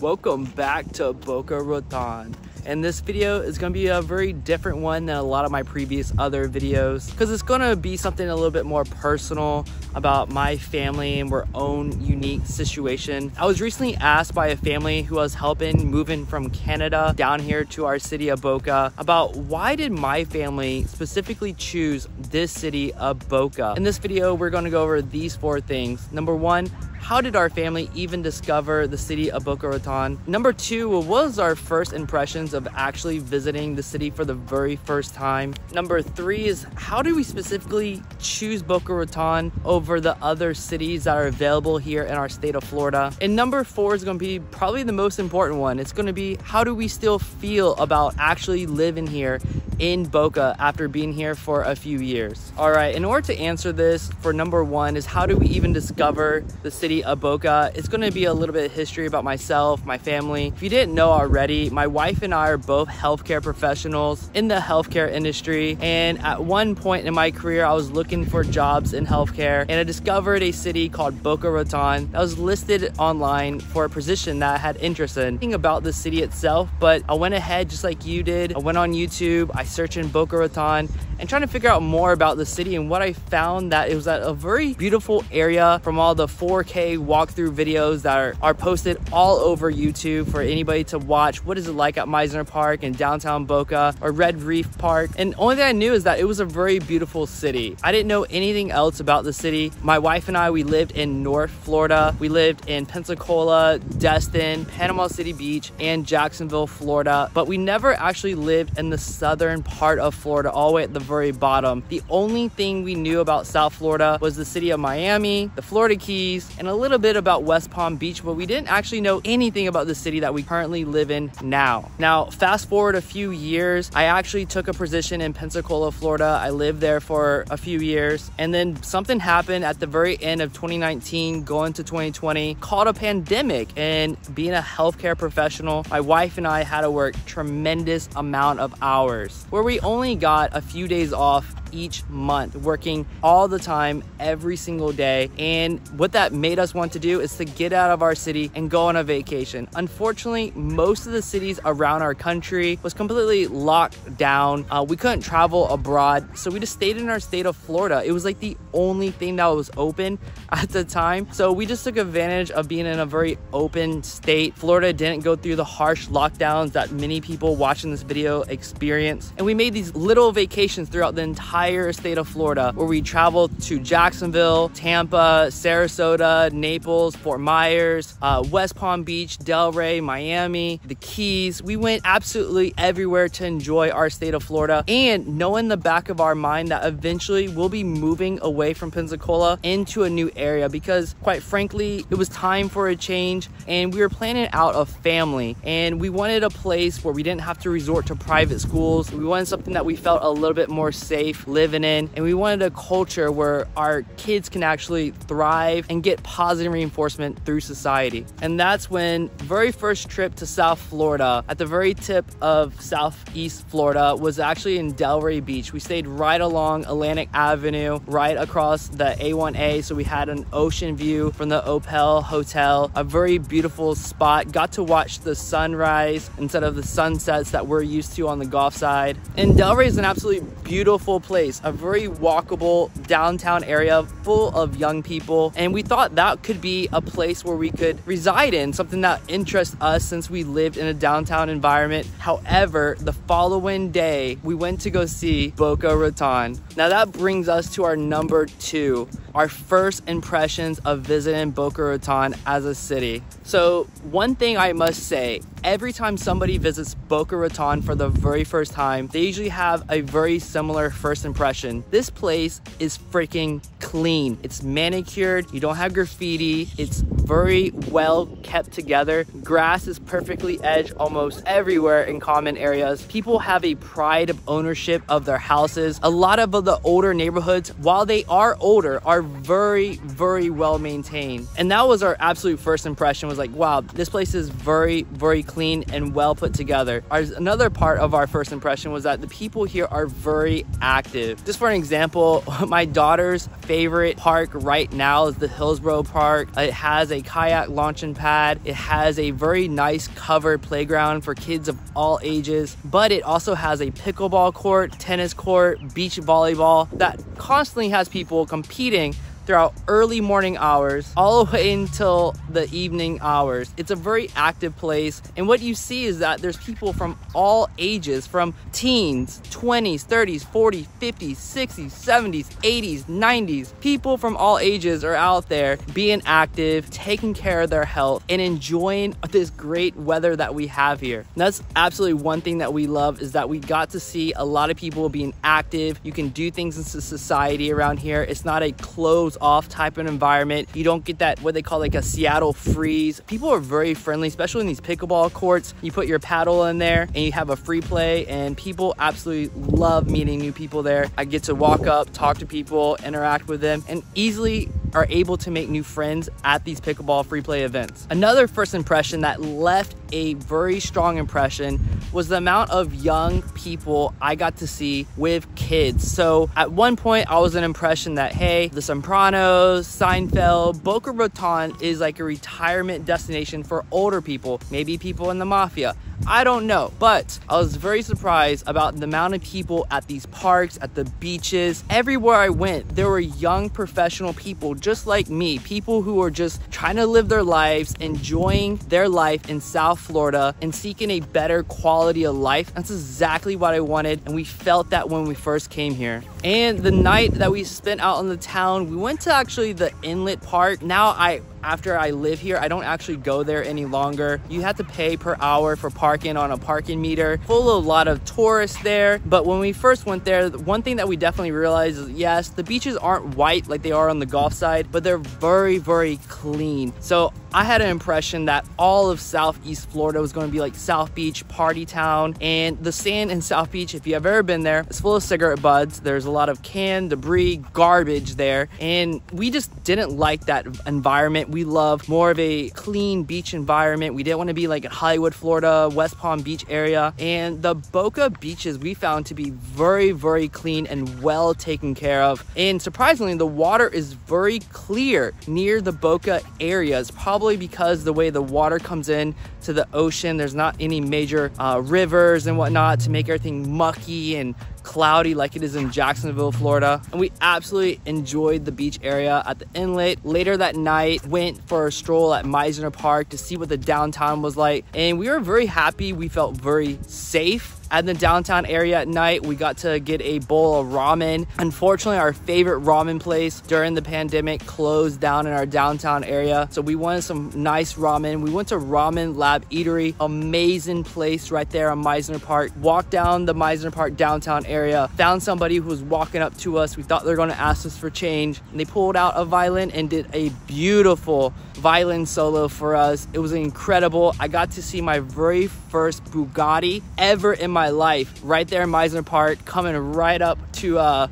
Welcome back to Boca Raton, and this video is going to be a very different one than a lot of my previous other videos because it's going to be something a little bit more personal about my family and our own unique situation. I was recently asked by a family who I was helping moving from Canada down here to our city of Boca about why did my family specifically choose this city of Boca. In this video, we're going to go over these four things. Number one, how did our family even discover the city of Boca Raton? Number two, what was our first impressions of actually visiting the city for the very first time? Number three is how do we specifically choose Boca Raton over the other cities that are available here in our state of Florida? And number four is going to be probably the most important one. It's going to be how do we still feel about actually living here in Boca after being here for a few years? All right, in order to answer this, for number one is how do we even discover the city of Boca? It's going to be a little bit of history about myself, my family. If you didn't know already, my wife and I are both healthcare professionals in the healthcare industry, and at one point in my career I was looking for jobs in healthcare, and I discovered a city called Boca Raton that was listed online for a position that I had interest in. Thinking about the city itself, but I went ahead just like you did. I went on YouTube, I searched in Boca Raton and trying to figure out more about the city, and what I found that it was at a very beautiful area from all the 4K walkthrough videos that are posted all over YouTube for anybody to watch. What is it like at Meisner Park in downtown Boca or Red Reef Park? And only thing I knew is that it was a very beautiful city. I didn't know anything else about the city. My wife and I, we lived in North Florida. We lived in Pensacola, Destin, Panama City Beach, and Jacksonville, Florida. But we never actually lived in the southern part of Florida, all the way at the very bottom. The only thing we knew about South Florida was the city of Miami, the Florida Keys, and a little bit about West Palm Beach, but we didn't actually know anything about the city that we currently live in now. Now, fast forward a few years, I actually took a position in Pensacola, Florida. I lived there for a few years, and then something happened at the very end of 2019, going to 2020, called a pandemic. And being a healthcare professional, my wife and I had to work tremendous amount of hours, where we only got a few days off each month, working all the time, every single day. And what that made us want to do is to get out of our city and go on a vacation. Unfortunately, most of the cities around our country was completely locked down. We couldn't travel abroad, so we just stayed in our state of Florida. It was like the only thing that was open at the time. So we just took advantage of being in a very open state. Florida didn't go through the harsh lockdowns that many people watching this video experience. And we made these little vacations throughout the entire state of Florida, where we traveled to Jacksonville, Tampa, Sarasota, Naples, Fort Myers, West Palm Beach, Delray, Miami, the Keys. We went absolutely everywhere to enjoy our state of Florida, and know in the back of our mind that eventually we'll be moving away from Pensacola into a new area, because quite frankly, it was time for a change, and we were planning out a family, and we wanted a place where we didn't have to resort to private schools. We wanted something that we felt a little bit more safe living in, and we wanted a culture where our kids can actually thrive and get positive reinforcement through society. And that's when very first trip to South Florida, at the very tip of Southeast Florida, was actually in Delray Beach. We stayed right along Atlantic Avenue, right across the A1A, so we had an ocean view from the Opel Hotel, a very beautiful spot. Got to watch the sunrise instead of the sunsets that we're used to on the Gulf side. And Delray is an absolutely beautiful place, a very walkable downtown area full of young people, and we thought that could be a place where we could reside in, something that interests us since we lived in a downtown environment. However, the following day we went to go see Boca Raton. Now that brings us to our number two, our first impressions of visiting Boca Raton as a city. So one thing I must say, every time somebody visits Boca Raton for the very first time, they usually have a very similar first impression. This place is freaking clean. It's manicured. You don't have graffiti. It's very well kept together. Grass is perfectly edged almost everywhere in common areas. People have a pride of ownership of their houses. A lot of the older neighborhoods, while they are older, are very, very well maintained. And that was our absolute first impression, was like, wow, this place is very, very clean. clean and well put together. Another part of our first impression was that the people here are very active. Just for an example, my daughter's favorite park right now is the Hillsborough Park. It has a kayak launching pad. It has a very nice covered playground for kids of all ages, but it also has a pickleball court, tennis court, beach volleyball that constantly has people competing throughout early morning hours all the way until the evening hours. It's a very active place, and what you see is that there's people from all ages, from teens, 20s, 30s, 40s, 50s, 60s, 70s, 80s, 90s. People from all ages are out there being active, taking care of their health, and enjoying this great weather that we have here. And that's absolutely one thing that we love, is that we got to see a lot of people being active. You can do things in society around here. It's not a closed off type of environment. You don't get that what they call like a Seattle freeze. People are very friendly, especially in these pickleball courts. You put your paddle in there and you have a free play, and people absolutely love meeting new people there. I get to walk up, talk to people, interact with them, and easily are able to make new friends at these pickleball free play events. Another first impression that left a very strong impression was the amount of young people I got to see with kids. So at one point I was an impression that, hey, the Sopranos, Seinfeld, Boca Raton is like a retirement destination for older people, maybe people in the mafia. I don't know, but I was very surprised about the amount of people at these parks, at the beaches. Everywhere I went, there were young professional people just like me, people who are just trying to live their lives, enjoying their life in South Florida and seeking a better quality of life. That's exactly what I wanted, and we felt that when we first came here. And the night that we spent out in the town, we went to actually the Inlet Park. Now after I live here, I don't actually go there any longer. You have to pay per hour for parking on a parking meter. Full of a lot of tourists there. But when we first went there, one thing that we definitely realized is, yes, the beaches aren't white like they are on the Gulf side, but they're very, very clean. So I had an impression that all of Southeast Florida was going to be like South Beach, party town. And the sand in South Beach, if you have ever been there, it's full of cigarette butts. There's a lot of canned debris, garbage there. And we just didn't like that environment. We love more of a clean beach environment. We didn't want to be like in Hollywood, Florida, West Palm Beach area. And the Boca beaches we found to be very, very clean and well taken care of. And surprisingly, the water is very clear near the Boca area. It's probably because the way the water comes in to the ocean, there's not any major rivers and whatnot to make everything mucky and cloudy like it is in Jacksonville, Florida. And we absolutely enjoyed the beach area at the inlet. Later that night, went for a stroll at Meisner Park to see what the downtown was like. And we were very happy. We felt very safe at the downtown area at night. We got to get a bowl of ramen. Unfortunately, our favorite ramen place during the pandemic closed down in our downtown area. So we wanted some nice ramen. We went to Ramen Lab Eatery, amazing place right there on Meisner Park. Walked down the Meisner Park downtown area, found somebody who was walking up to us. We thought they were going to ask us for change. And they pulled out a violin and did a beautiful violin solo for us. It was incredible. I got to see my very first Bugatti ever in my life right there in Meisner Park, coming right up to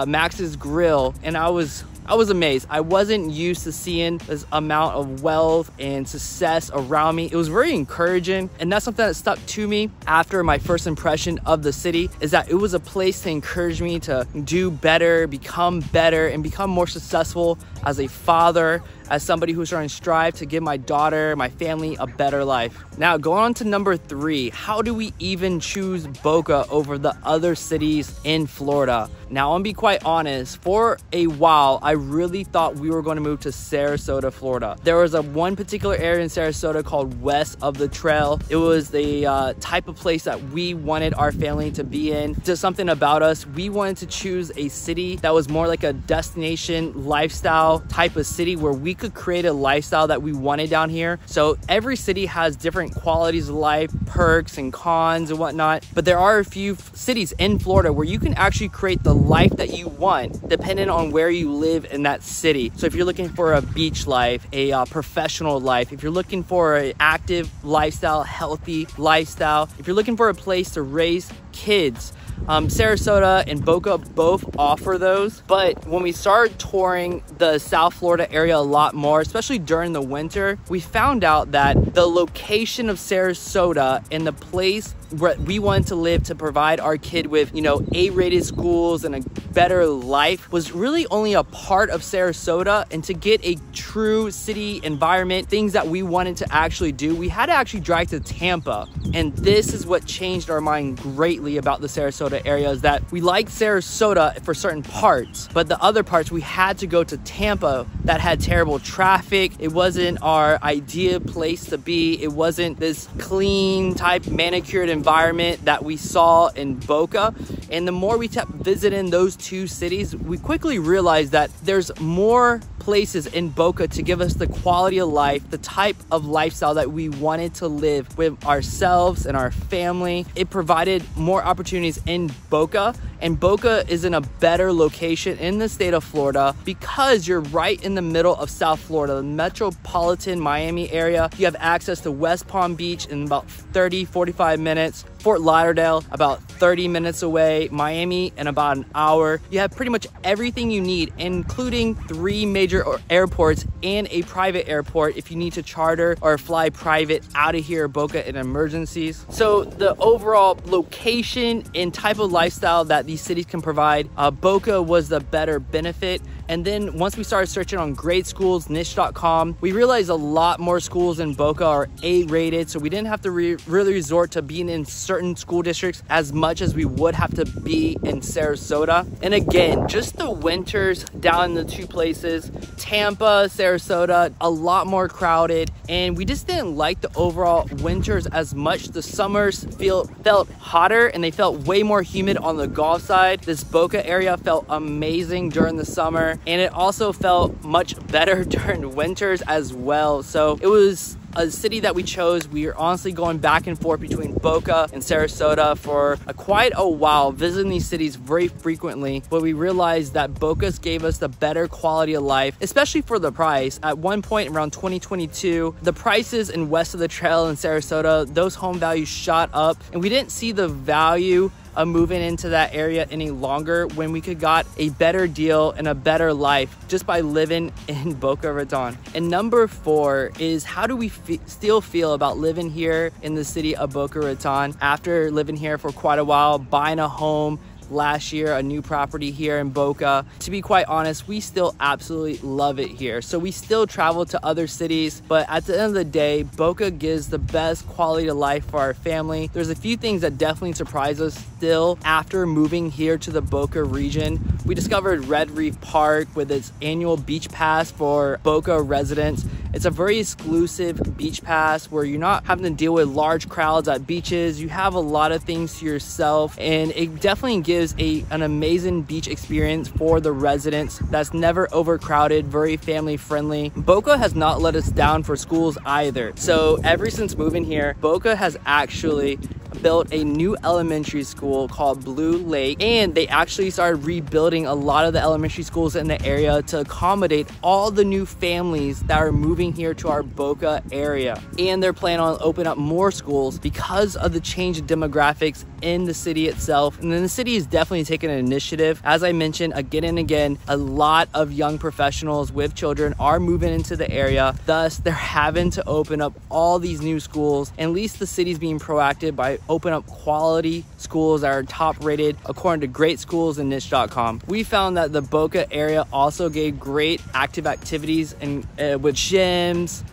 Max's Grill, and I was amazed. I wasn't used to seeing this amount of wealth and success around me. It was very encouraging, and that's something that stuck to me after my first impression of the city, is that it was a place to encourage me to do better, and become more successful as a father, as somebody who's trying to strive to give my daughter, my family, a better life. Now, going on to number 3, how do we even choose Boca over the other cities in Florida? Now, I'm gonna be quite honest, for a while, I really thought we were gonna move to Sarasota, Florida. There was one particular area in Sarasota called West of the Trail. It was the type of place that we wanted our family to be in. Just something about us, we wanted to choose a city that was more like a destination lifestyle type of city where we could create a lifestyle that we wanted down here. So every city has different qualities of life, perks and cons and whatnot, but there are a few cities in Florida where you can actually create the life that you want depending on where you live in that city. So if you're looking for a beach life, a professional life, if you're looking for an active lifestyle, healthy lifestyle, if you're looking for a place to raise kids, Sarasota and Boca both offer those. But when we started touring the South Florida area a lot more, especially during the winter, we found out that the location of Sarasota and the place where we wanted to live to provide our kid with, you know, A-rated schools and a better life was really only a part of Sarasota. And to get a true city environment, things that we wanted to actually do, we had to actually drive to Tampa. And this is what changed our mind greatly about the Sarasota area, is that we liked Sarasota for certain parts, but the other parts we had to go to Tampa that had terrible traffic. It wasn't our ideal place to be. It wasn't this clean type manicured environment that we saw in Boca. And the more we kept visiting those two cities, we quickly realized that there's more places in Boca to give us the quality of life, the type of lifestyle that we wanted to live with ourselves and our family. It provided more opportunities in Boca, and Boca is in a better location in the state of Florida because you're right in the middle of South Florida, the metropolitan Miami area. You have access to West Palm Beach in about 30-45 minutes, Fort Lauderdale about 30 minutes away, Miami in about an hour. You have pretty much everything you need, including 3 major airports and a private airport if you need to charter or fly private out of here, Boca, in emergencies. So the overall location and type of lifestyle that these cities can provide, Boca was the better benefit. And then once we started searching on grade schools, niche.com, we realized a lot more schools in Boca are A-rated, so we didn't have to really resort to being in certain school districts as much as we would have to be in Sarasota. And again, just the winters down in the two places, Tampa, Sarasota, a lot more crowded, and we just didn't like the overall winters as much. The summers felt hotter and they felt way more humid on the Gulf side. This Boca area felt amazing during the summer, and it also felt much better during winters as well. So it was a city that we chose. We are honestly going back and forth between Boca and Sarasota for quite a while, visiting these cities very frequently, but we realized that Boca's gave us the better quality of life, especially for the price. At one point around 2022, the prices in west of the trail in Sarasota, those home values shot up, and we didn't see the value of moving into that area any longer when we could got a better deal and a better life just by living in Boca Raton. And number 4 is, how do we still feel about living here in the city of Boca Raton after living here for quite a while, buying a home last year, a new property here in Boca? To be quite honest, we still absolutely love it here. So we still travel to other cities, but at the end of the day, Boca gives the best quality of life for our family. There's a few things that definitely surprise us still after moving here to the Boca region. We discovered Red Reef Park with its annual beach pass for Boca residents. It's a very exclusive beach pass where you're not having to deal with large crowds at beaches. You have a lot of things to yourself, and it definitely gives an amazing beach experience for the residents that's never overcrowded, very family friendly. Boca has not let us down for schools either. So ever since moving here, Boca has actually built a new elementary school called Blue Lake, and they actually started rebuilding a lot of the elementary schools in the area to accommodate all the new families that are moving here to our Boca area. And they're planning on opening up more schools because of the change in demographics in the city itself. And then the city is definitely taking an initiative. As I mentioned again and again, a lot of young professionals with children are moving into the area. Thus, they're having to open up all these new schools. And at least the city's being proactive by opening up quality schools that are top rated according to great schools and niche.com. We found that the Boca area also gave great active activities and with gyms,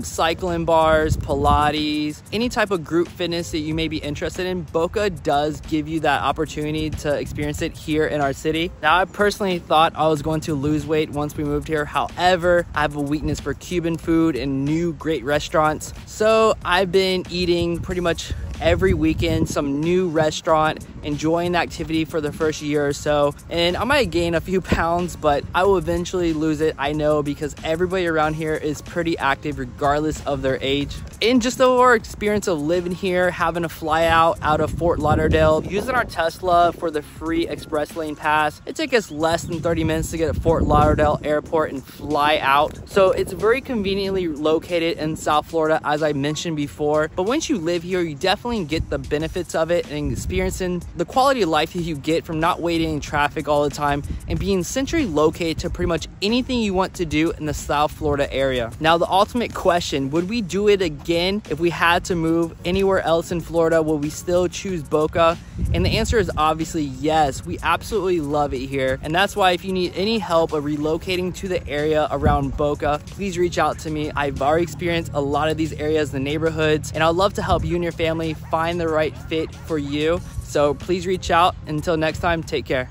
cycling bars, Pilates, any type of group fitness that you may be interested in. Boca does give you that opportunity to experience it here in our city. Now, I personally thought I was going to lose weight once we moved here. However, I have a weakness for Cuban food and new great restaurants. So I've been eating pretty much every weekend some new restaurant, enjoying the activity for the first year or so, and I might gain a few pounds, but I will eventually lose it, I know, because everybody around here is pretty active regardless of their age. And just the overall experience of living here, having to fly out of Fort Lauderdale, using our Tesla for the free express lane pass, it took us less than 30 minutes to get to Fort Lauderdale airport and fly out. So it's very conveniently located in South Florida, as I mentioned before. But once you live here, you definitely definitely get the benefits of it and experiencing the quality of life that you get from not waiting in traffic all the time and being centrally located to pretty much anything you want to do in the South Florida area. Now, the ultimate question, would we do it again if we had to move anywhere else in Florida? Would we still choose Boca? And the answer is obviously yes. We absolutely love it here. And that's why if you need any help of relocating to the area around Boca, please reach out to me. I've already experienced a lot of these areas, the neighborhoods, and I'd love to help you and your family find the right fit for you. So please reach out. Until next time, take care.